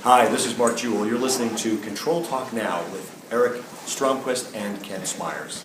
Hi, this is Mark Jewell. You're listening to Control Talk Now with Eric Stromquist and Ken Smyers.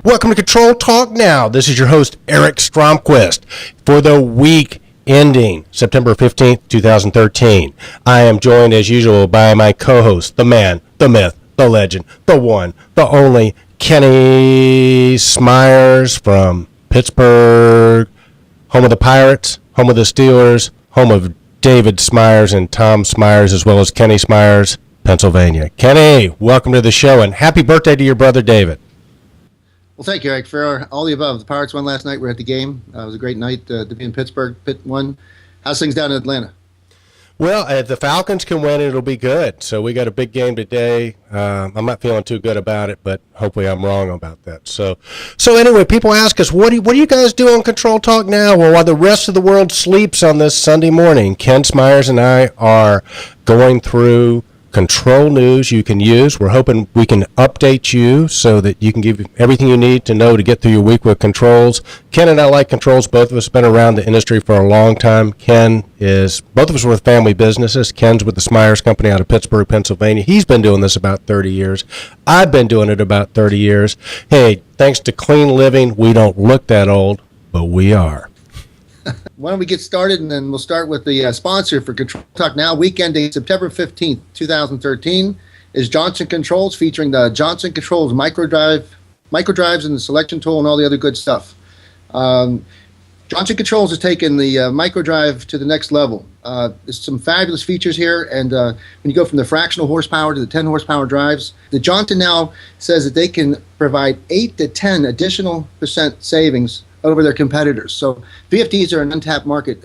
Welcome to Control Talk Now. This is your host, Eric Stromquist. For the week ending September 15th, 2013, I am joined as usual by my co-host, the man, the myth, the legend, the one, the only, Kenny Smyers from Pittsburgh, home of the Pirates, home of the Steelers, home of David Smyers and Tom Smyers, as well as Kenny Smyers, Pennsylvania. Kenny, welcome to the show, and happy birthday to your brother, David. Well, thank you, Eric, for all the above. The Pirates won last night. We're at the game. It was a great night to be in Pittsburgh. Pitt won. How's things down in Atlanta? Well, if the Falcons can win, it'll be good. So we got a big game today. I'm not feeling too good about it, but hopefully I'm wrong about that. So anyway, people ask us, what do you guys do on Control Talk Now? Well, while the rest of the world sleeps on this Sunday morning, Ken Smyers and I are going through control news you can use. We're hoping we can update you so that you can give everything you need to know to get through your week with controls. Ken and I like controls. Both of us have been around the industry for a long time. Both of us are with family businesses. Ken's with the Smyers Company out of Pittsburgh, Pennsylvania. He's been doing this about 30 years. I've been doing it about 30 years. Hey, thanks to clean living, we don't look that old, but we are. Why don't we get started, and then we'll start with the sponsor for Control Talk Now. Weekend September 15th, 2013 is Johnson Controls, featuring the Johnson Controls microdrives and the selection tool and all the other good stuff. Johnson Controls has taken the microdrive to the next level. There's some fabulous features here, and when you go from the fractional horsepower to the 10 horsepower drives, the Johnson now says that they can provide 8 to 10 additional % savings over their competitors. So VFDs are an untapped market.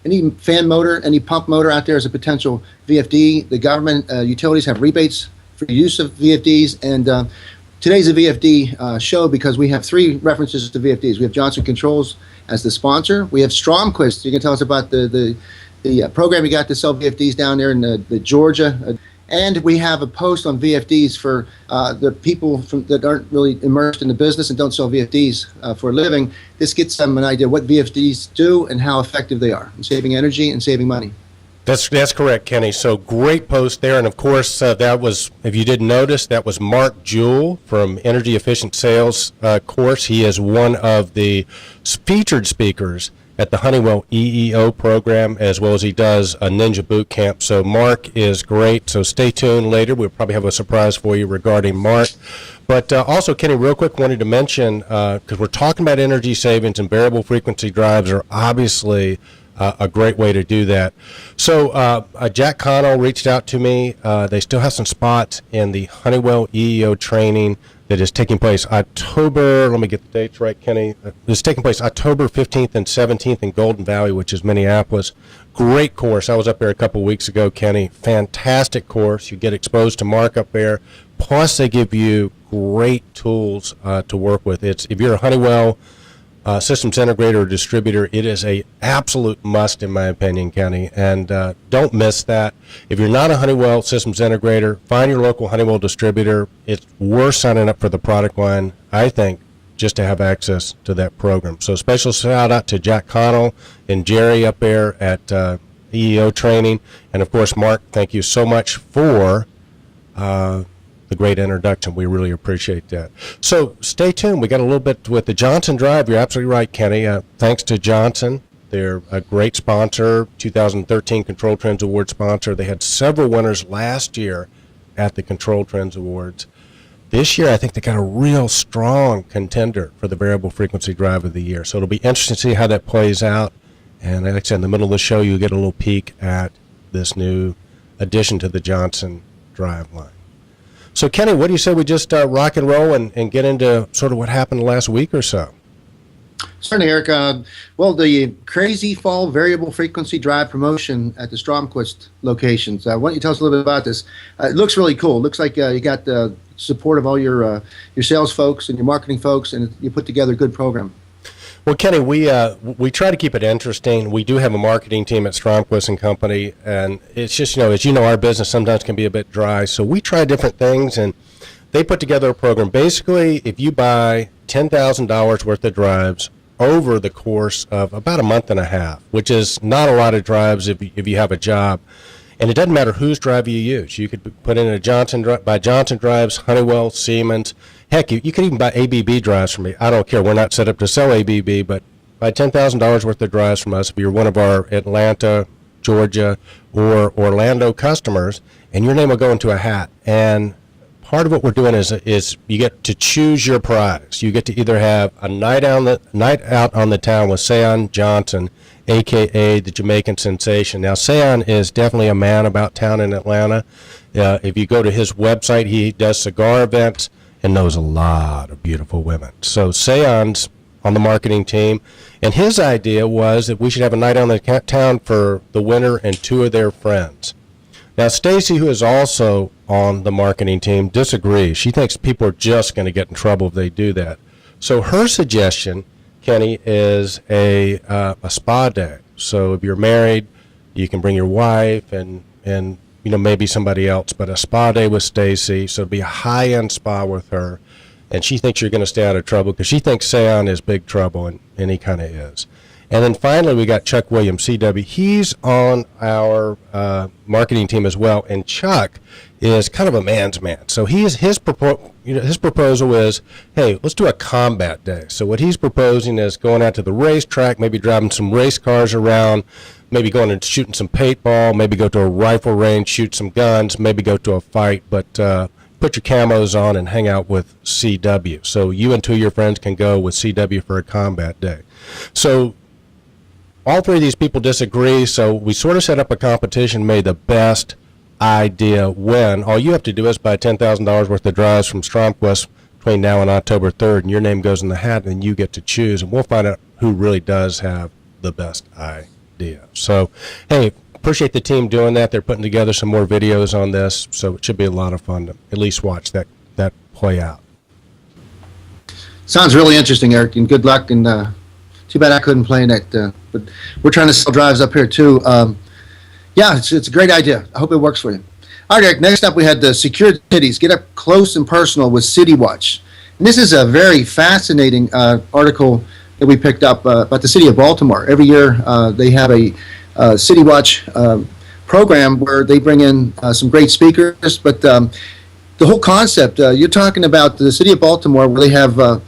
Any fan motor, any pump motor out there is a potential VFD. The government utilities have rebates for use of VFDs, and today's a VFD show because we have 3 references to VFDs. We have Johnson Controls as the sponsor. We have Stromquist. You can tell us about the program you got to sell VFDs down there in the Georgia. And we have a post on VFDs for the people that aren't really immersed in the business and don't sell VFDs for a living. This gets them an idea what VFDs do and how effective they are in saving energy and saving money. That's correct, Kenny. So great post there. And, of course, that was, if you didn't notice, that was Mark Jewell from Energy Efficient Sales course. He is one of the featured speakers at the Honeywell EEO program, as well as he does a Ninja Boot Camp. So Mark is great. So stay tuned later. We'll probably have a surprise for you regarding Mark. But also, Kenny, real quick, wanted to mention, because we're talking about energy savings, and variable frequency drives are obviously a great way to do that. So Jack Connell reached out to me. They still have some spots in the Honeywell EEO training that is taking place October, let me get the dates right, Kenny. It's taking place October 15th and 17th in Golden Valley, which is Minneapolis. Great course. I was up there a couple weeks ago, Kenny. Fantastic course. You get exposed to Mark up there. Plus, they give you great tools to work with. If you're a Honeywell systems integrator or distributor, it is a absolute must, in my opinion, Kenny, and don't miss that. If you're not a Honeywell systems integrator, find your local Honeywell distributor. It's worth signing up for the product line, I think, just to have access to that program. So special shout out to Jack Connell and Jerry up there at EEO training, and of course, Mark, thank you so much for the great introduction. We really appreciate that. So stay tuned. We got a little bit with the Johnson Drive. You're absolutely right, Kenny. Thanks to Johnson. They're a great sponsor, 2013 Control Trends Award sponsor. They had several winners last year at the Control Trends Awards. This year, I think they got a real strong contender for the Variable Frequency Drive of the Year. So it'll be interesting to see how that plays out. And like I said, in the middle of the show, you'll get a little peek at this new addition to the Johnson Drive line. So, Kenny, what do you say we just rock and roll and get into sort of what happened the last week or so? Certainly, Eric. Well, the Crazy Fall Variable Frequency Drive promotion at the Stromquist locations. Why don't you tell us a little bit about this? It looks really cool. It looks like you got the support of all your sales folks and your marketing folks, and you put together a good program. Well, Kenny, we try to keep it interesting. We do have a marketing team at Stromquist and Company, and it's just, as you know, our business sometimes can be a bit dry. So we try different things, and they put together a program. Basically, if you buy $10,000 worth of drives over the course of about a month and a half, which is not a lot of drives if you have a job, and it doesn't matter whose drive you use. You could put in a Johnson drives, Honeywell, Siemens. Heck, you could even buy ABB drives from me. I don't care. We're not set up to sell ABB, but buy $10,000 worth of drives from us if you're one of our Atlanta, Georgia, or Orlando customers, and your name will go into a hat. And part of what we're doing is you get to choose your prize. You get to either have a night out on the town with Sean Johnson, a.k.a. the Jamaican sensation. Now, Sean is definitely a man about town in Atlanta. If you go to his website, he does cigar events and knows a lot of beautiful women. So Sean's on the marketing team, and his idea was that we should have a night on the town for the winner and two of their friends. Now, Stacy, who is also on the marketing team, disagrees. She thinks people are just going to get in trouble if they do that. So her suggestion, Kenny, is a spa day. So if you're married, you can bring your wife and maybe somebody else, but a spa day with Stacy. So it'll be a high-end spa with her, and she thinks you're going to stay out of trouble because she thinks Seon is big trouble, and he kind of is. And then finally, we got Chuck Williams, CW. He's on our marketing team as well, and Chuck is kind of a man's man. So his proposal is, hey, let's do a combat day. So what he's proposing is going out to the racetrack, maybe driving some race cars around, maybe going and shooting some paintball, maybe go to a rifle range, shoot some guns, maybe go to a fight, but put your camos on and hang out with CW. So you and two of your friends can go with CW for a combat day. So all three of these people disagree, so we sort of set up a competition, made the best idea win. All you have to do is buy $10,000 worth of drives from Stromquist between now and October 3rd, and your name goes in the hat, and you get to choose, and we'll find out who really does have the best idea. So, hey, appreciate the team doing that. They're putting together some more videos on this, so it should be a lot of fun to at least watch that play out. Sounds really interesting, Eric, and good luck. And too bad I couldn't play in that, but we're trying to sell drives up here too. Yeah, it's a great idea. I hope it works for you. All right, Eric, next up we had the Secure Cities. Get up close and personal with City Watch. And this is a very fascinating article that we picked up about the city of Baltimore. Every year they have a City Watch program where they bring in some great speakers. But the whole concept, you're talking about the city of Baltimore where they have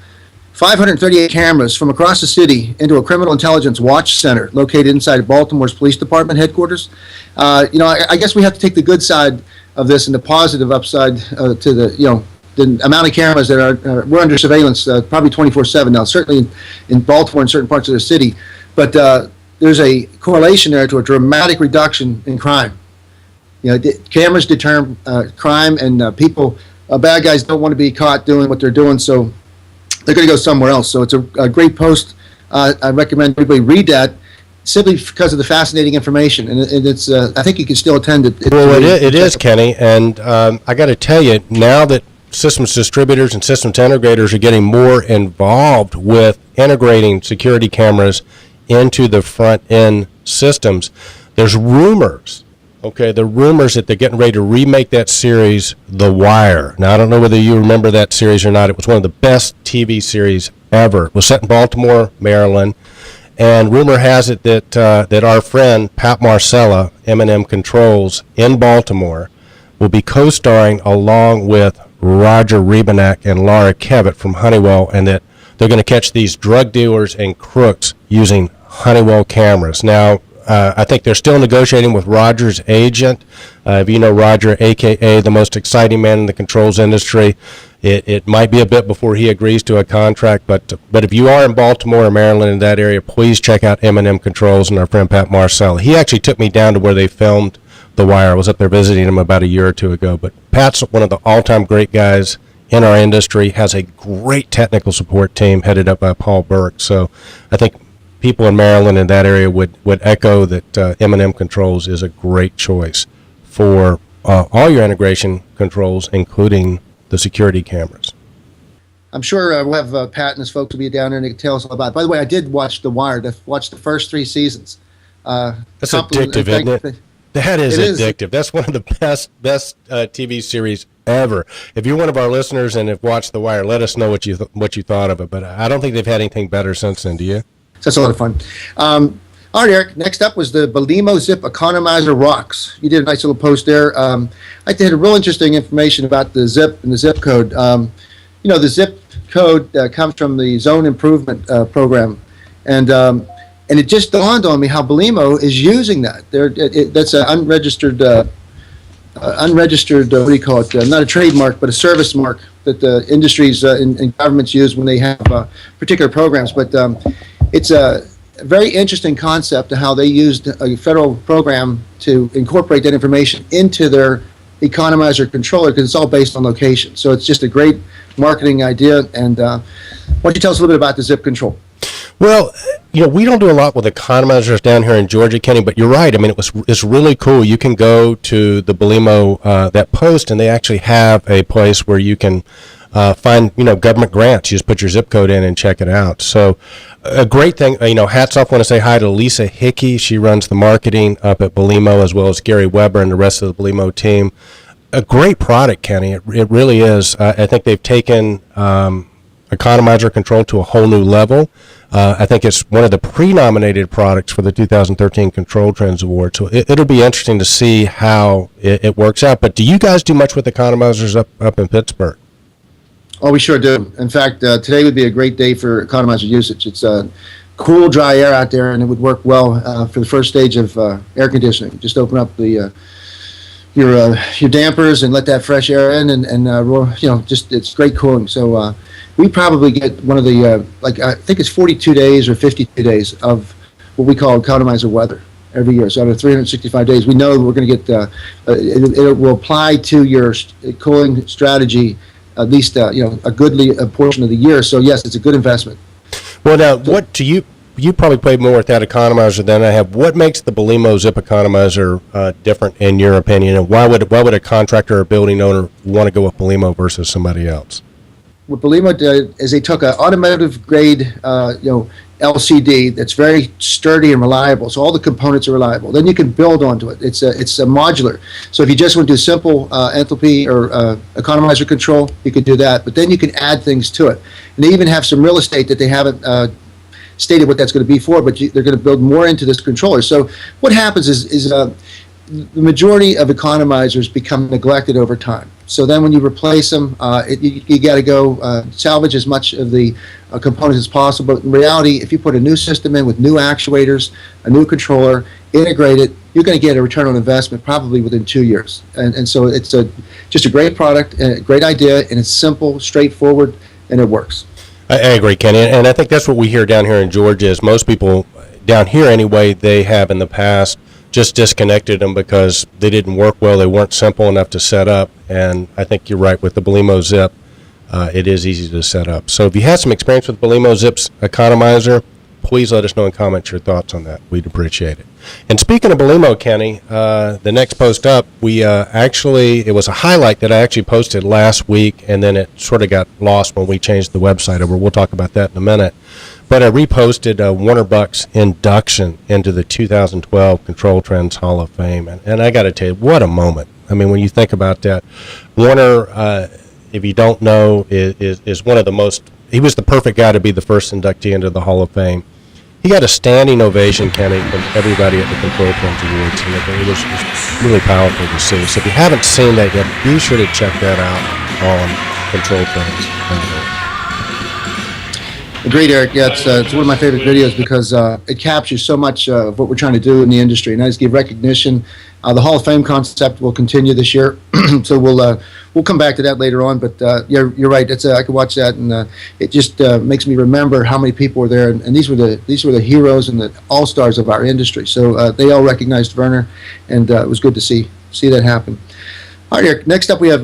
538 cameras from across the city into a criminal intelligence watch center located inside Baltimore's police department headquarters. I guess we have to take the good side of this and the positive upside to the amount of cameras that are we're under surveillance probably 24/7 now, certainly in Baltimore and certain parts of the city. But there's a correlation there to a dramatic reduction in crime. Cameras deter crime, and people, bad guys don't want to be caught doing what they're doing, so they're going to go somewhere else. So it's a great post. I recommend everybody read that simply because of the fascinating information. And it's I think you can still attend it. Well, it is, Kenny. And I got to tell you, now that systems distributors and systems integrators are getting more involved with integrating security cameras into the front-end systems, there's rumors. Okay, the rumors that they're getting ready to remake that series, The Wire. Now, I don't know whether you remember that series or not. It was one of the best TV series ever. It was set in Baltimore, Maryland. And rumor has it that our friend, Pat Marcella, M&M Controls, in Baltimore, will be co-starring along with Roger Rebanak and Laura Kevitt from Honeywell, and that they're going to catch these drug dealers and crooks using Honeywell cameras. Now, I think they're still negotiating with Roger's agent. If you know Roger, a.k.a. the most exciting man in the controls industry, it might be a bit before he agrees to a contract. But if you are in Baltimore or Maryland in that area, please check out M&M Controls and our friend Pat Marcella. He actually took me down to where they filmed The Wire. I was up there visiting him about a year or two ago. But Pat's one of the all-time great guys in our industry, has a great technical support team headed up by Paul Burke. So I think people in Maryland in that area would echo that M&M Controls is a great choice for all your integration controls, including the security cameras. I'm sure we'll have Pat and his folks will be down there and they can tell us all about it. By the way, I did watch The Wire. Watched the first 3 seasons. That's addictive, isn't it? That is addictive. That's one of the best TV series ever. If you're one of our listeners and have watched The Wire, let us know what you thought of it. But I don't think they've had anything better since then. Do you? So that's a lot of fun. All right, Eric. Next up was the Belimo Zip Economizer Rocks. You did a nice little post there. I had a real interesting information about the zip and the zip code. The zip code comes from the Zone Improvement Program, and it just dawned on me how Belimo is using that. That's an unregistered, what do you call it? Not a trademark, but a service mark that the industries and governments use when they have particular programs. But it's a very interesting concept of how they used a federal program to incorporate that information into their economizer controller, because it's all based on location. So it's just a great marketing idea. And why don't you tell us a little bit about the zip control? Well, we don't do a lot with economizers down here in Georgia, Kenny, but you're right. I mean, it's really cool. You can go to the Belimo, that post, and they actually have a place where you can find, government grants. You just put your zip code in and check it out. So a great thing, hats off. I want to say hi to Lisa Hickey. She runs the marketing up at Belimo, as well as Gary Weber and the rest of the Belimo team. A great product, Kenny. It really is. I think they've taken economizer control to a whole new level. I think it's one of the pre-nominated products for the 2013 Control Trends Award. So it'll be interesting to see how it works out. But do you guys do much with economizers up in Pittsburgh? Oh, we sure do. In fact, today would be a great day for economizer usage. It's cool, dry air out there, and it would work well for the first stage of air conditioning. Just open up the your dampers and let that fresh air in, and just it's great cooling. So we probably get one of the I think it's 42 days or 52 days of what we call economizer weather every year. So out of 365 days, we know we're going to get it will apply to your cooling strategy at least a goodly portion of the year. So yes, it's a good investment. Well, now what do you probably played more with that economizer than I have. What makes the Belimo Zip Economizer different in your opinion, and why would a contractor or building owner want to go with Belimo versus somebody else? What Belimo did is they took an automotive grade LCD that's very sturdy and reliable, so all the components are reliable. Then you can build onto it. It's a modular. So if you just want to do simple enthalpy or economizer control, you could do that. But then you can add things to it. And they even have some real estate that they haven't stated what that's going to be for, but they're going to build more into this controller. So what happens is the majority of economizers become neglected over time. So then when you replace them, you got to go salvage as much of the components as possible. But in reality, if you put a new system in with new actuators, a new controller, integrate it, you're going to get a return on investment probably within 2 years. And so it's just a great product, a great idea, and it's simple, straightforward, and it works. I agree, Kenny, and I think that's what we hear down here in Georgia is most people down here anyway, they have in the past just disconnected them because they didn't work well, they weren't simple enough to set up, and I think you're right with the Belimo Zip, it is easy to set up. So if you have some experience with Belimo Zip's economizer, please let us know and comment your thoughts on that. We'd appreciate it. And speaking of Belimo, Kenny, the next post up, it was a highlight that I actually posted last week, and then it sort of got lost when we changed the website over. We'll talk about that in a minute. But I reposted Warner Buck's induction into the 2012 Control Trends Hall of Fame. And I got to tell you, what a moment. I mean, when you think about that, Warner, if you don't know, is one of the most, he was the perfect guy to be the first inductee into the Hall of Fame. He got a standing ovation, Kenny, from everybody at the Control Trends Awards. And it was really powerful to see. So if you haven't seen that yet, be sure to check that out on Control Trends. Agreed, Eric. Yeah, it's one of my favorite videos because it captures so much of what we're trying to do in the industry, and I just give recognition. The Hall of Fame concept will continue this year, so we'll come back to that later on. But you're right. I could watch that, and it just makes me remember how many people were there, and these were the heroes and the all stars of our industry. So they all recognized Werner, and it was good to see that happen. All right, Eric. Next up, we have.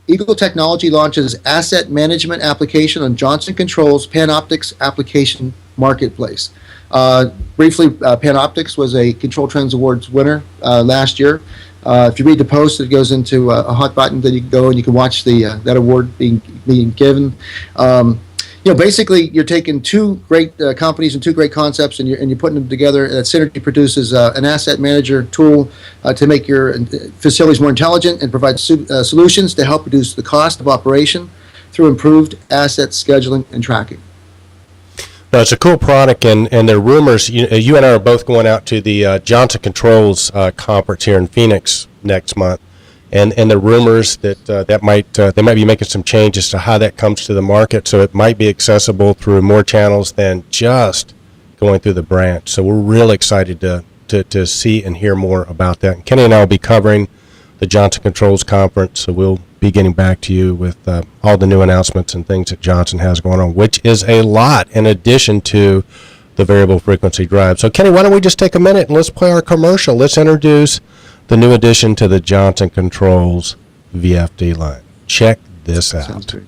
Eagle Technology launches asset management application on Johnson Controls Panoptix application marketplace. Briefly, Panoptix was a Control Trends Awards winner last year. If you read the post, it goes into a hot button that you can go and you can watch that award being given. Basically, you're taking two great companies and two great concepts, and you're putting them together. That Synergy produces an asset manager tool to make your facilities more intelligent and provide solutions to help reduce the cost of operation through improved asset scheduling and tracking. No, it's a cool product, and there are rumors. You and I are both going out to the Johnson Controls conference here in Phoenix next month, and the rumors that they might be making some changes to how that comes to the market, so it might be accessible through more channels than just going through the branch. So we're really excited to see and hear more about that. And Kenny and I will be covering the Johnson Controls conference, so we'll be getting back to you with all the new announcements and things that Johnson has going on, which is a lot in addition to the variable frequency drive. So Kenny, why don't we just take a minute and let's play our commercial. Let's introduce the new addition to the Johnson Controls VFD line. Check this out. Sounds good.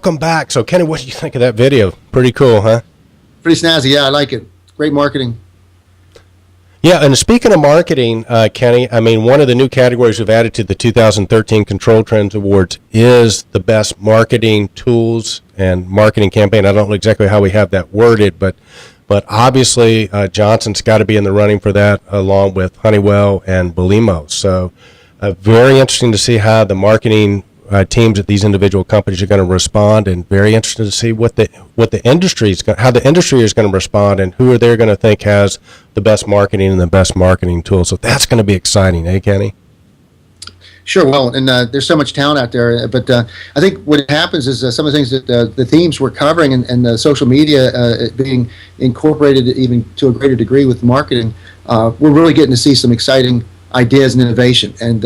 Welcome back. So Kenny, what do you think of that video? Pretty cool, huh? Pretty snazzy. Yeah, I like it. Great marketing. Yeah, and speaking of marketing, Kenny, I mean, one of the new categories we've added to the 2013 Control Trends Awards is the best marketing tools and marketing campaign. I don't know exactly how we have that worded, but obviously Johnson's got to be in the running for that, along with Honeywell and Belimo. So very interesting to see how the marketing teams at these individual companies are going to respond, and very interested to see what the industry is how the industry is going to respond, and who are they going to think has the best marketing and the best marketing tools. So that's going to be exciting, eh, Kenny? Sure. Well, and there's so much talent out there, but I think what happens is some of the things that the themes we're covering and the social media being incorporated even to a greater degree with marketing, we're really getting to see some exciting ideas and innovation, and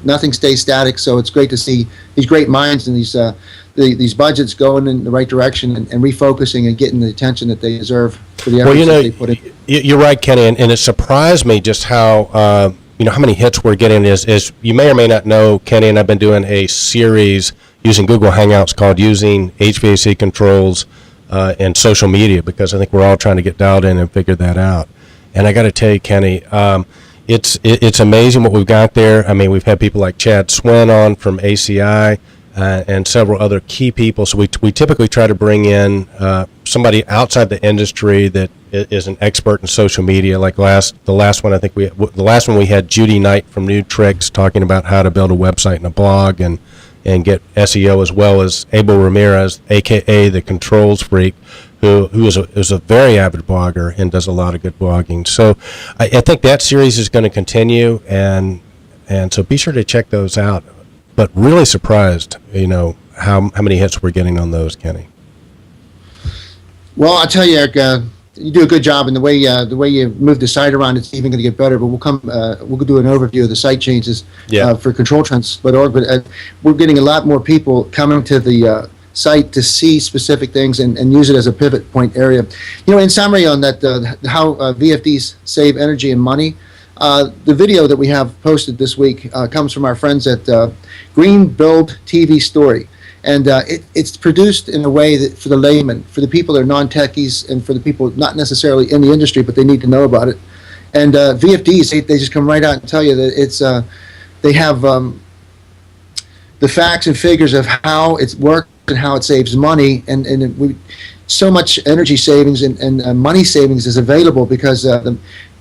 nothing stays static. So it's great to see these great minds and these budgets going in the right direction and refocusing and getting the attention that they deserve for the efforts that they put in. You're right, Kenny, and it surprised me just how how many hits we're getting. Is you may or may not know, Kenny and I've been doing a series using Google Hangouts called "Using HVAC Controls and Social Media," because I think we're all trying to get dialed in and figure that out. And I got to tell you, Kenny. It's amazing what we've got there. I mean, we've had people like Chad Swin on from ACI and several other key people. So we typically try to bring in somebody outside the industry that is an expert in social media. Like the last one we had Judy Knight from New Tricks talking about how to build a website and a blog and get SEO, as well as Abel Ramirez, aka the Controls Freak, who is a very avid blogger and does a lot of good blogging. So I think that series is going to continue, and so be sure to check those out. But really surprised, how many hits we're getting on those, Kenny. Well, I'll tell you, Eric, you do a good job, and the way you move the site around, it's even going to get better. But we'll do an overview of the site changes for ControlTrends.org. But we're getting a lot more people coming to the site to see specific things and use it as a pivot point area. In summary on that, how VFDs save energy and money, the video that we have posted this week comes from our friends at Green Build TV Story. And it's produced in a way that for the layman, for the people that are non-techies, and for the people not necessarily in the industry, but they need to know about it. And VFDs, they just come right out and tell you that it's they have the facts and figures of how it works and how it saves money. And so much energy savings and money savings is available because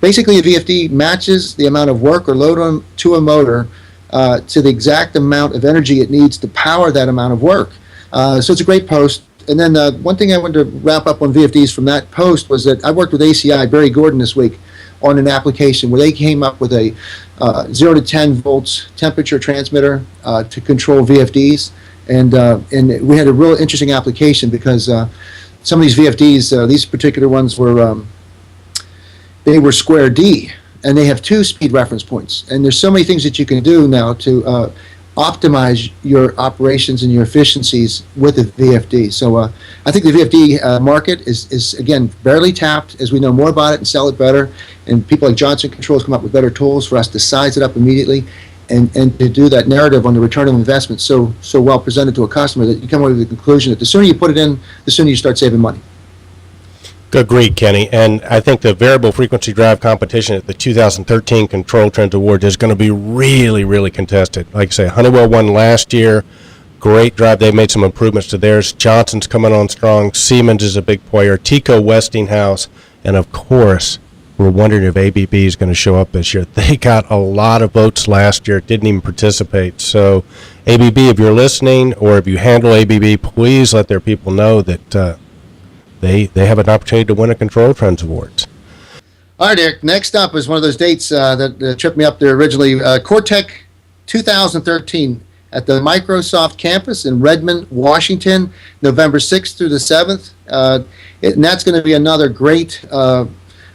basically a VFD matches the amount of work or load to a motor to the exact amount of energy it needs to power that amount of work. So it's a great post. And then one thing I wanted to wrap up on VFDs from that post was that I worked with ACI, Barry Gordon, this week on an application where they came up with a 0 to 10 volts temperature transmitter to control VFDs. And we had a real interesting application because some of these VFDs, these particular ones were they were square D, and they have 2 speed reference points. And there's so many things that you can do now to optimize your operations and your efficiencies with the VFD. So I think the VFD market is again barely tapped. As we know more about it and sell it better, and people like Johnson Controls come up with better tools for us to size it up immediately, and to do that narrative on the return on investment so well presented to a customer that you come away with the conclusion that the sooner you put it in, the sooner you start saving money. Agreed, Kenny. And I think the variable frequency drive competition at the 2013 Control Trends Award is going to be really, really contested. Like I say, Honeywell won last year. Great drive. They've made some improvements to theirs. Johnson's coming on strong. Siemens is a big player. Tico Westinghouse. And, of course, we're wondering if ABB is going to show up this year. They got a lot of votes last year. Didn't even participate. So, ABB, if you're listening or if you handle ABB, please let their people know that they have an opportunity to win a Control Trends Awards. All right, Eric. Next up is one of those dates that tripped me up there originally. Cortec 2013 at the Microsoft campus in Redmond, Washington, November 6th through the 7th. And that's going to be another great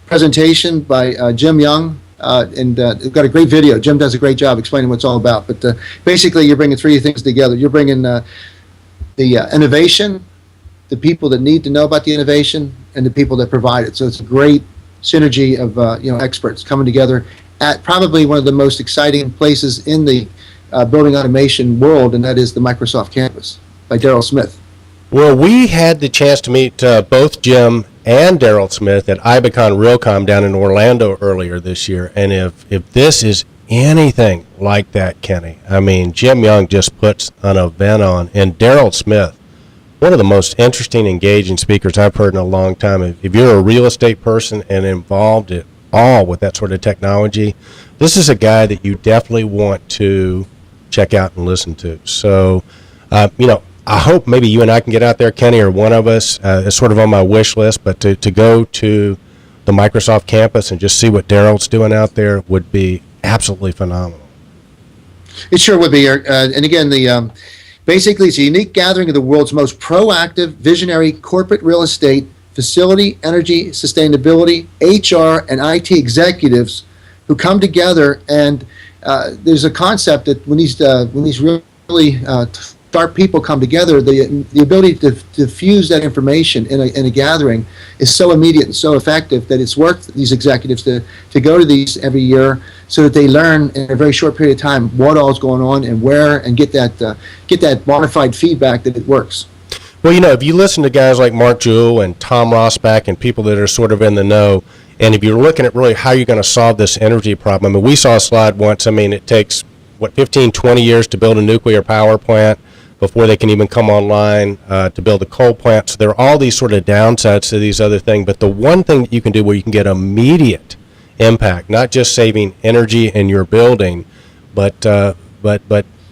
presentation by Jim Young. And we've got a great video. Jim does a great job explaining what it's all about. But basically, you're bringing 3 things together. You're bringing the innovation, the people that need to know about the innovation, and the people that provide it. So it's a great synergy of experts coming together at probably one of the most exciting places in the building automation world, and that is the Microsoft campus by Daryl Smith. Well, we had the chance to meet both Jim and Daryl Smith at Ibicon Realcomm down in Orlando earlier this year. And if this is anything like that, Kenny, I mean, Jim Young just puts an event on. And Daryl Smith, one of the most interesting, engaging speakers I've heard in a long time. If you're a real estate person and involved at all with that sort of technology, this is a guy that you definitely want to check out and listen to. So, I hope maybe you and I can get out there, Kenny, or one of us. It's sort of on my wish list, but to go to the Microsoft campus and just see what Daryl's doing out there would be absolutely phenomenal. It sure would be. And again, basically, it's a unique gathering of the world's most proactive, visionary corporate real estate, facility, energy, sustainability, HR, and IT executives who come together. And there's a concept that when these really sharp people come together, the ability to diffuse that information in a gathering is so immediate and so effective that it's worth these executives to go to these every year so that they learn in a very short period of time what all is going on and where, and get that bona fide feedback that it works. Well, if you listen to guys like Mark Jewell and Tom Rosbach and people that are sort of in the know, and if you're looking at really how you're going to solve this energy problem, I mean, we saw a slide once. I mean, it takes, 15, 20 years to build a nuclear power plant before they can even come online to build a coal plant. So there are all these sort of downsides to these other things. But the one thing that you can do where you can get immediate impact, not just saving energy in your building, but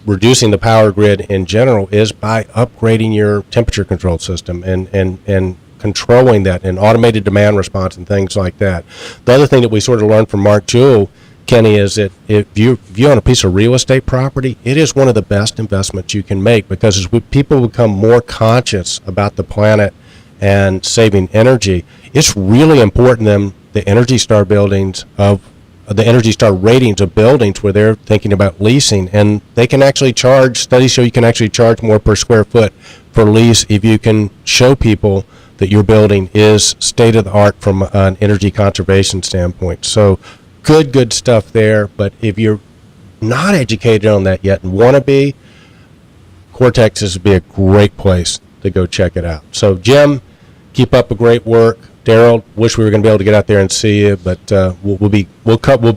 reducing the power grid in general, is by upgrading your temperature control system and controlling that, and automated demand response and things like that. The other thing that we sort of learned from Mark Jewell, Kenny, is that if you own a piece of real estate property, it is one of the best investments you can make, because as people become more conscious about the planet and saving energy, it's really important them the Energy Star ratings of buildings where they're thinking about leasing, and they can actually charge. Studies show you can actually charge more per square foot for lease if you can show people that your building is state of the art from an energy conservation standpoint. So good stuff there. But if you're not educated on that yet and want to be, Cortex would be a great place to go check it out. So Jim, keep up the great work. Daryl, wish we were going to be able to get out there and see you, but we'll be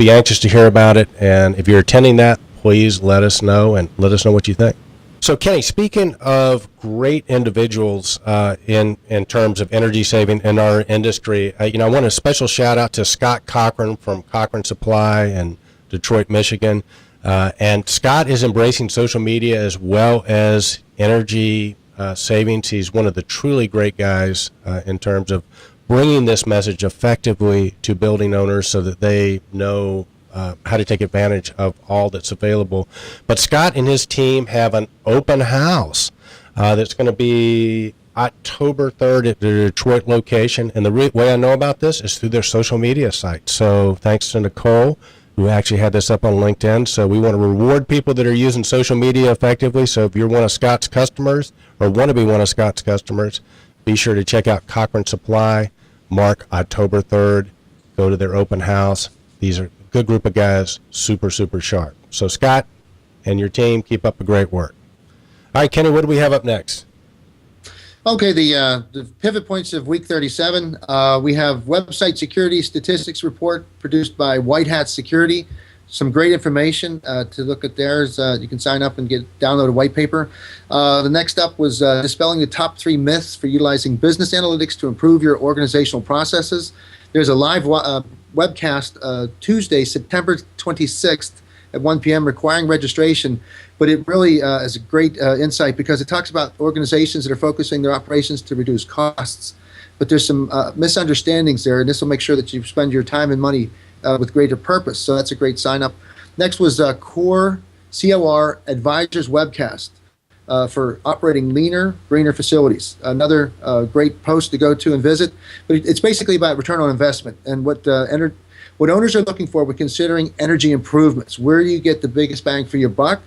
anxious to hear about it. And if you're attending that, please let us know, and let us know what you think. So, Kenny, speaking of great individuals in terms of energy saving in our industry, I want a special shout out to Scott Cochran from Cochran Supply in Detroit, Michigan. And Scott is embracing social media as well as energy savings. He's one of the truly great guys in terms of bringing this message effectively to building owners so that they know how to take advantage of all that's available. But Scott and his team have an open house that's going to be October 3rd at the Detroit location. And the way I know about this is through their social media site. So thanks to Nicole, who actually had this up on LinkedIn. So we want to reward people that are using social media effectively. So if you're one of Scott's customers or want to be one of Scott's customers, be sure to check out Cochran Supply. Mark October 3rd. Go to their open house. These are good group of guys, super, super sharp. So, Scott and your team, keep up the great work. All right, Kenny, what do we have up next? Okay, the pivot points of week 37. We have website security statistics report produced by White Hat Security. Some great information to look at there. You can sign up and download a white paper. The next up was dispelling the top 3 myths for utilizing business analytics to improve your organizational processes. There's a live webcast Tuesday, September 26th at 1 p.m. requiring registration, but it really is a great insight because it talks about organizations that are focusing their operations to reduce costs. But there's some misunderstandings there, and this will make sure that you spend your time and money with greater purpose. So that's a great sign up. Next was COR Advisors Webcast for operating leaner, greener facilities. Another great post to go to and visit. But it's basically about return on investment and what owners are looking for when considering energy improvements. Where do you get the biggest bang for your buck?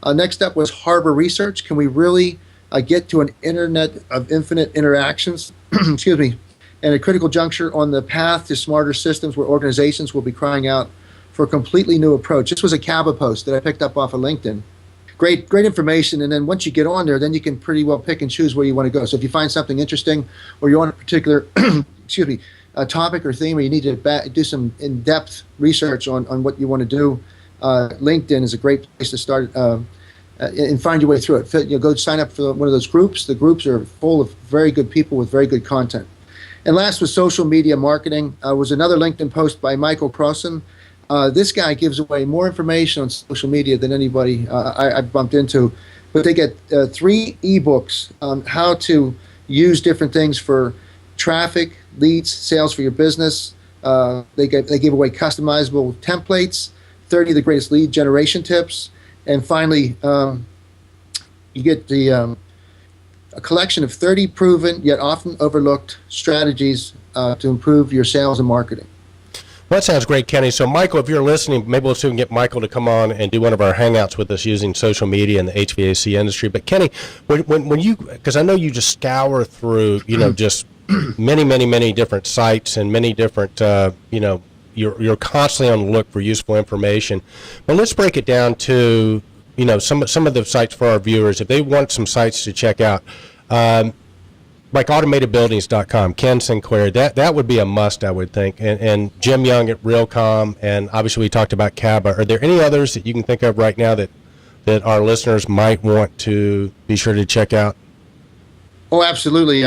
Next up was Harbor Research. Can we really get to an internet of infinite interactions? Excuse me. And a critical juncture on the path to smarter systems where organizations will be crying out for a completely new approach. This was a CABA post that I picked up off of LinkedIn. Great information. And then once you get on there, then you can pretty well pick and choose where you want to go. So if you find something interesting or you're on a particular topic or theme, or you need to do some in-depth research on what you want to do, LinkedIn is a great place to start and find your way through it. Go sign up for one of those groups. The groups are full of very good people with very good content. And last was social media marketing. Was another LinkedIn post by Michael Crossan. This guy gives away more information on social media than anybody I've bumped into. But they get 3 ebooks on how to use different things for traffic, leads, sales for your business. They give away customizable templates, 30 of the greatest lead generation tips, and finally, you get a collection of 30 proven yet often overlooked strategies to improve your sales and marketing. Well, that sounds great, Kenny. So, Michael, if you're listening, maybe we'll soon get Michael to come on and do one of our hangouts with us using social media in the HVAC industry. But, Kenny, when you, because I know you just scour through, just many different sites and many different, you're constantly on the look for useful information. But let's break it down to, some of the sites for our viewers. If they want some sites to check out, like automatedbuildings.com, Ken Sinclair, that would be a must, I would think. And Jim Young at Realcomm, and obviously we talked about CABA. Are there any others that you can think of right now that our listeners might want to be sure to check out? Oh, absolutely.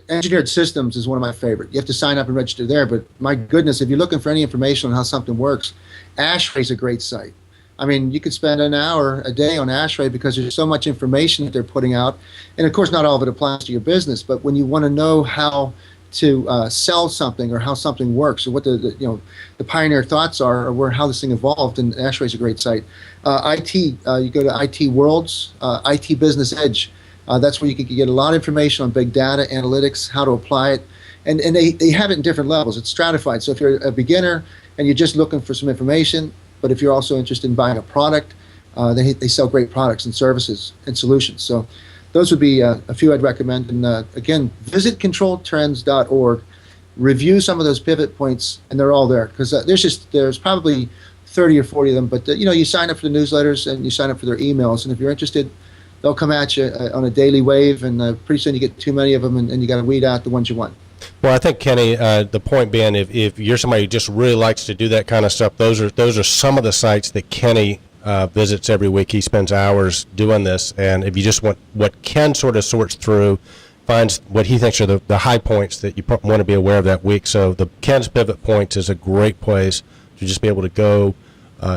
Engineered Systems is one of my favorite. You have to sign up and register there, but my goodness, if you're looking for any information on how something works, ASHRAE's a great site. I mean, you could spend an hour a day on ASHRAE because there's so much information that they're putting out. And of course, not all of it applies to your business, but when you want to know how to sell something or how something works or what the pioneer thoughts are or how this thing evolved, and ASHRAE is a great site. IT, you go to IT Worlds, IT Business Edge. That's where you can get a lot of information on big data, analytics, how to apply it. And they have it in different levels. It's stratified. So if you're a beginner and you're just looking for some information, but if you're also interested in buying a product, they sell great products and services and solutions. So those would be a few I'd recommend. And again, visit controltrends.org, review some of those pivot points, and they're all there. Because there's probably 30 or 40 of them. But you sign up for the newsletters and you sign up for their emails. And if you're interested, they'll come at you on a daily wave. And pretty soon you get too many of them, and you got to weed out the ones you want. Well, I think, Kenny, the point being, if you're somebody who just really likes to do that kind of stuff, those are some of the sites that Kenny visits every week. He spends hours doing this, and if you just want what Ken sort of sorts through, finds what he thinks are the high points that you want to be aware of that week. So the Ken's Pivot Points is a great place to just be able to go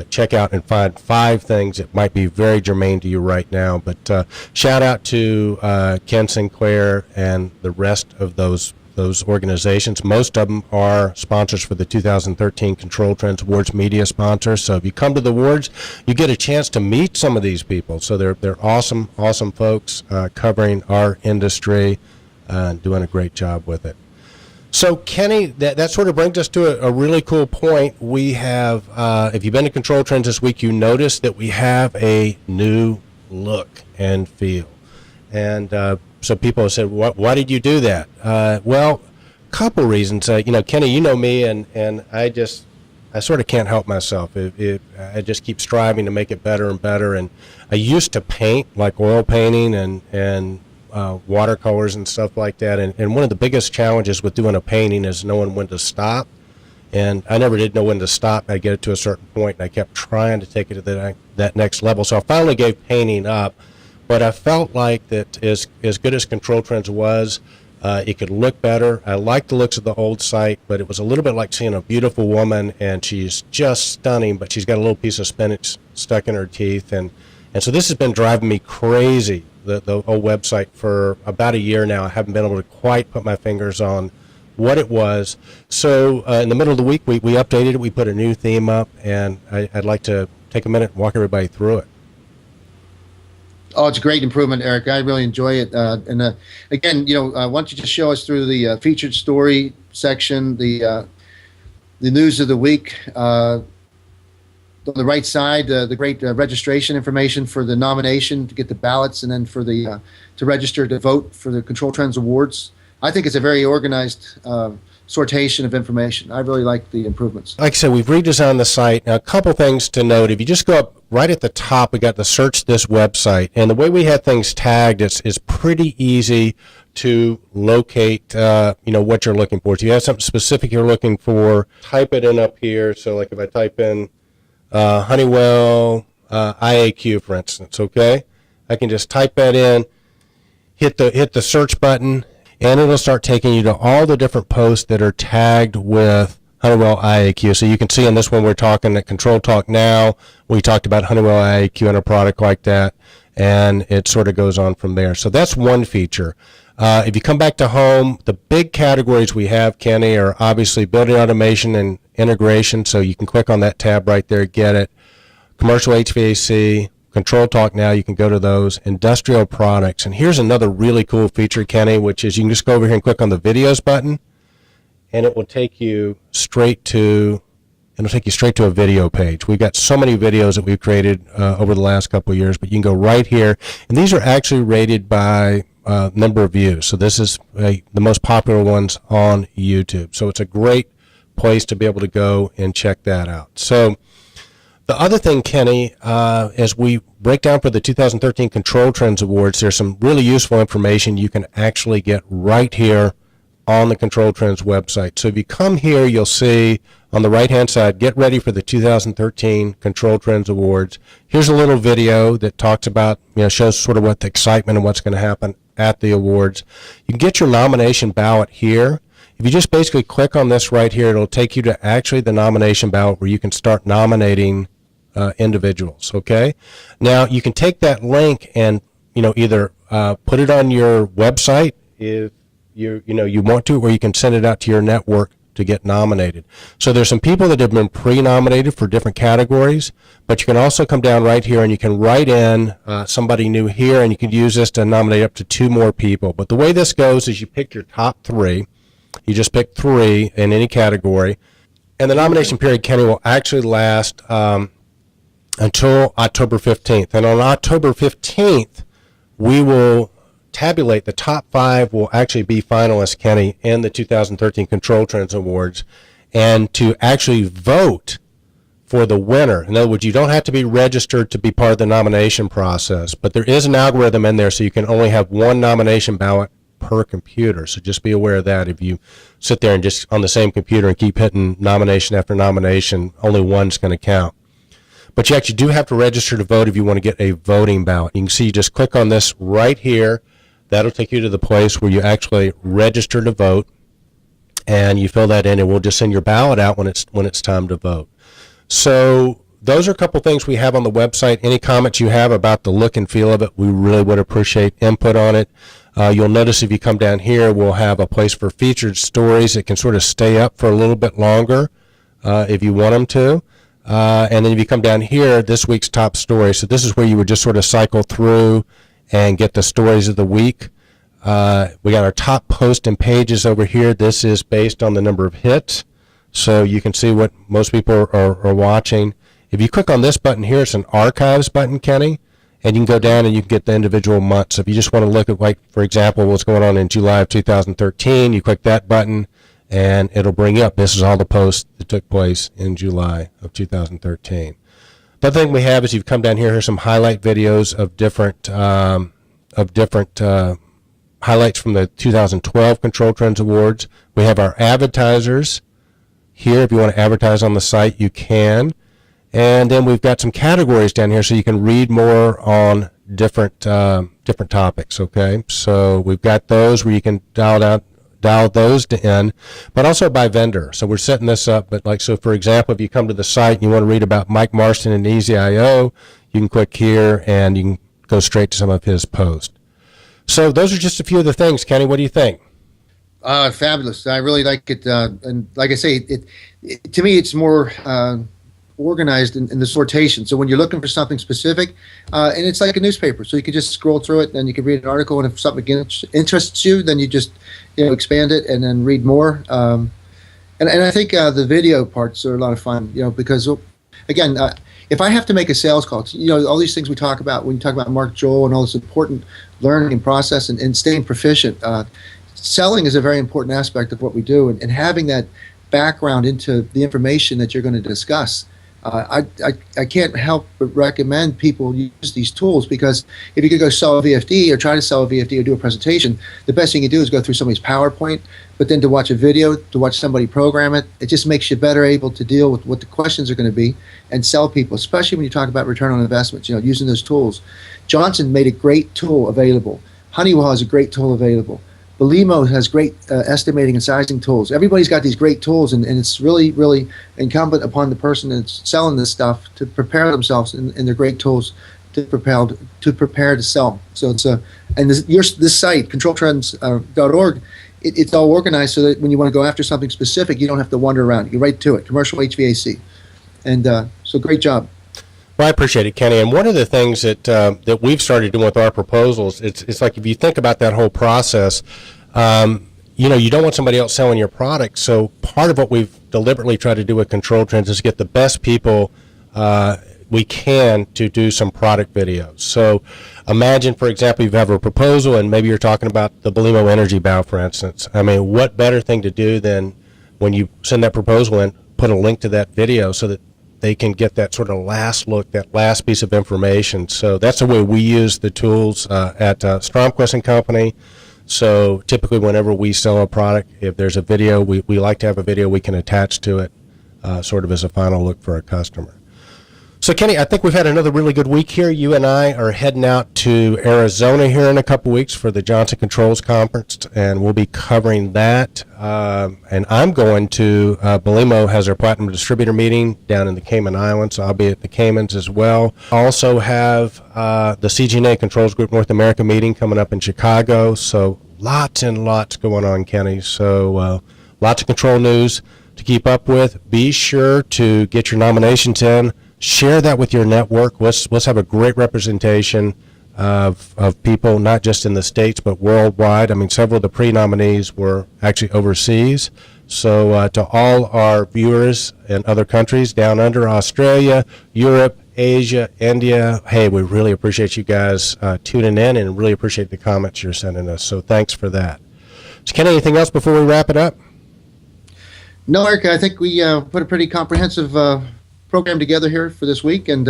check out and find 5 things that might be very germane to you right now. But shout out to Ken Sinclair and the rest of those organizations. Most of them are sponsors for the 2013 Control Trends Awards, media sponsors. So if you come to the awards, you get a chance to meet some of these people. So they're awesome folks covering our industry and doing a great job with it. So Kenny, that sort of brings us to a really cool point. We have, if you've been to Control Trends this week, you notice that we have a new look and feel. And so people have said, why did you do that? Well, a couple reasons. Kenny, you know me, and I sort of can't help myself. I just keep striving to make it better and better. And I used to paint, like oil painting and watercolors and stuff like that. And one of the biggest challenges with doing a painting is knowing when to stop. And I never did know when to stop. I get it to a certain point, and I kept trying to take it to that next level. So I finally gave painting up. But I felt like that as good as Control Trends was, it could look better. I liked the looks of the old site, but it was a little bit like seeing a beautiful woman, and she's just stunning, but she's got a little piece of spinach stuck in her teeth. And so this has been driving me crazy, the old website, for about a year now. I haven't been able to quite put my fingers on what it was. So in the middle of the week, we updated it. We put a new theme up, and I'd like to take a minute and walk everybody through it. Oh, it's a great improvement, Eric. I really enjoy it. Again, why don't you just show us through the featured story section, the news of the week. On the right side, the great registration information for the nomination to get the ballots, and then for the to register to vote for the Control Trends Awards. I think it's a very organized sortation of information. I really like the improvements. Like I said, we've redesigned the site. Now, a couple things to note. If you just go up right at the top, we got the search this website. And the way we had things tagged is pretty easy to locate, what you're looking for. So you have something specific you're looking for, type it in up here. So like if I type in Honeywell IAQ, for instance, okay? I can just type that in, hit the search button, and it'll start taking you to all the different posts that are tagged with Honeywell IAQ. So you can see in this one we're talking at ControlTalk Now. We talked about Honeywell IAQ and a product like that, and it sort of goes on from there. So that's one feature. If you come back to home, the big categories we have, Kenny, are obviously building automation and integration. So you can click on that tab right there, get it. Commercial HVAC, ControlTalk Now, you can go to those. Industrial products. And here's another really cool feature, Kenny, which is you can just go over here and click on the videos button, and it will take you straight to a video page. We've got so many videos that we've created over the last couple of years, but you can go right here. And these are actually rated by number of views. So this is the most popular ones on YouTube. So it's a great place to be able to go and check that out. So the other thing, Kenny, as we break down for the 2013 Control Trends Awards, there's some really useful information you can actually get right here on the Control Trends website. So if you come here, you'll see on the right-hand side, get ready for the 2013 Control Trends Awards. Here's a little video that talks about, shows sort of what the excitement and what's going to happen at the awards. You can get your nomination ballot here. If you just basically click on this right here, it'll take you to actually the nomination ballot where you can start nominating individuals, okay? Now, you can take that link and, either put it on your website if you want to, or you can send it out to your network to get nominated. So there's some people that have been pre-nominated for different categories, but you can also come down right here and you can write in somebody new here, and you can use this to nominate up to 2 more people. But the way this goes is you pick your top 3. You just pick 3 in any category, and the nomination period, Kenny, will actually last until October 15th. And on October 15th, we will tabulate the top 5 will actually be finalists, Kenny, in the 2013 Control Trends Awards, and to actually vote for the winner. In other words, you don't have to be registered to be part of the nomination process, but there is an algorithm in there so you can only have 1 nomination ballot per computer. So just be aware of that. If you sit there and just on the same computer and keep hitting nomination after nomination, only one's going to count. but you actually do have to register to vote if you want to get a voting ballot. You can see, you just click on this right here. That'll take you to the place where you actually register to vote, and you fill that in, and we'll just send your ballot out when it's time to vote. So those are a couple things we have on the website. Any comments you have about the look and feel of it, we really would appreciate input on it. You'll notice if you come down here, we'll have a place for featured stories that can sort of stay up for a little bit longer if you want them to. And then if you come down here, this week's top story. So this is where you would just sort of cycle through and get the stories of the week. We got our top post and pages over here. This is based on the number of hits, so you can see what most people are watching. If you click on this button here, it's an archives button, Kenny, and you can go down and you can get the individual months. If you just want to look at, like, for example, what's going on in July of 2013, you click that button, and it'll bring you up. This is all the posts that took place in July of 2013. The other thing we have is, you've come down here, here's some highlight videos of different highlights from the 2012 Control Trends Awards. We have our advertisers here. If you want to advertise on the site, you can. And then we've got some categories down here so you can read more on different topics, okay? So we've got those where you can dial those in, but also by vendor. So we're setting this up, but like, so for example, if you come to the site and you want to read about Mike Marston and EasyIO, you can click here and you can go straight to some of his posts. So those are just a few of the things. Kenny, what do you think? Fabulous. I really like it. And like I say, it to me, it's more organized in the sortation. So when you're looking for something specific, and it's like a newspaper, so you can just scroll through it and you can read an article, and if something interests you, then you just expand it and then read more. And I think the video parts are a lot of fun, because again, if I have to make a sales call, all these things we talk about when you talk about Mark Joel and all this important learning process and staying proficient, selling is a very important aspect of what we do, and having that background into the information that you're going to discuss. I can't help but recommend people use these tools, because if you could go sell a VFD or try to sell a VFD or do a presentation, the best thing you do is go through somebody's PowerPoint, but then to watch a video, to watch somebody program it, it just makes you better able to deal with what the questions are going to be and sell people, especially when you talk about return on investments, using those tools. Johnson made a great tool available. Honeywell has a great tool available. Belimo has great estimating and sizing tools. Everybody's got these great tools, and it's really, really incumbent upon the person that's selling this stuff to prepare themselves in their great tools to prepare to sell. So it's and this site, ControlTrends.org, it's all organized so that when you want to go after something specific, you don't have to wander around. You get right to it. Commercial HVAC, and so great job. Well, I appreciate it, Kenny. And one of the things that we've started doing with our proposals, it's like, if you think about that whole process, you don't want somebody else selling your product. So part of what we've deliberately tried to do with Control Trends is get the best people we can to do some product videos. So imagine, for example, you have a proposal and maybe you're talking about the Belimo Energy Bow, for instance. I mean, what better thing to do than, when you send that proposal in, put a link to that video so that they can get that sort of last look, that last piece of information. So that's the way we use the tools at Stromquist & Company. So typically whenever we sell a product, if there's a video, we like to have a video we can attach to it sort of as a final look for a customer. So Kenny, I think we've had another really good week here. You and I are heading out to Arizona here in a couple weeks for the Johnson Controls Conference, and we'll be covering that. And I'm going to, Belimo has their Platinum Distributor meeting down in the Cayman Islands, so I'll be at the Caymans as well. Also have the CGNA Controls Group North America meeting coming up in Chicago, so lots and lots going on, Kenny. So lots of control news to keep up with. Be sure to get your nominations in. Share that with your network. Let's have a great representation of people, not just in the States, but worldwide. I mean, several of the pre-nominees were actually overseas. So to all our viewers in other countries, down under, Australia, Europe, Asia, India, hey, we really appreciate you guys tuning in, and really appreciate the comments you're sending us. So thanks for that. So Ken, anything else before we wrap it up? No, Eric, I think we put a pretty comprehensive program together here for this week, and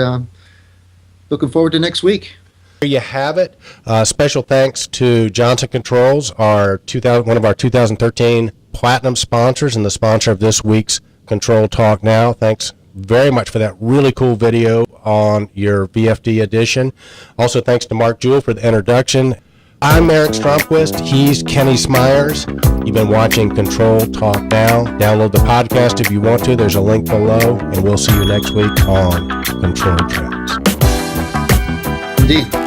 looking forward to next week. There you have it. Special thanks to Johnson Controls, one of our 2013 Platinum sponsors and the sponsor of this week's Control Talk Now. Thanks very much for that really cool video on your VFD edition. Also, thanks to Mark Jewell for the introduction. I'm Eric Stromquist. He's Kenny Smyers. You've been watching Control Talk Now. Download the podcast if you want to. There's a link below, and we'll see you next week on Control Tracks. Indeed.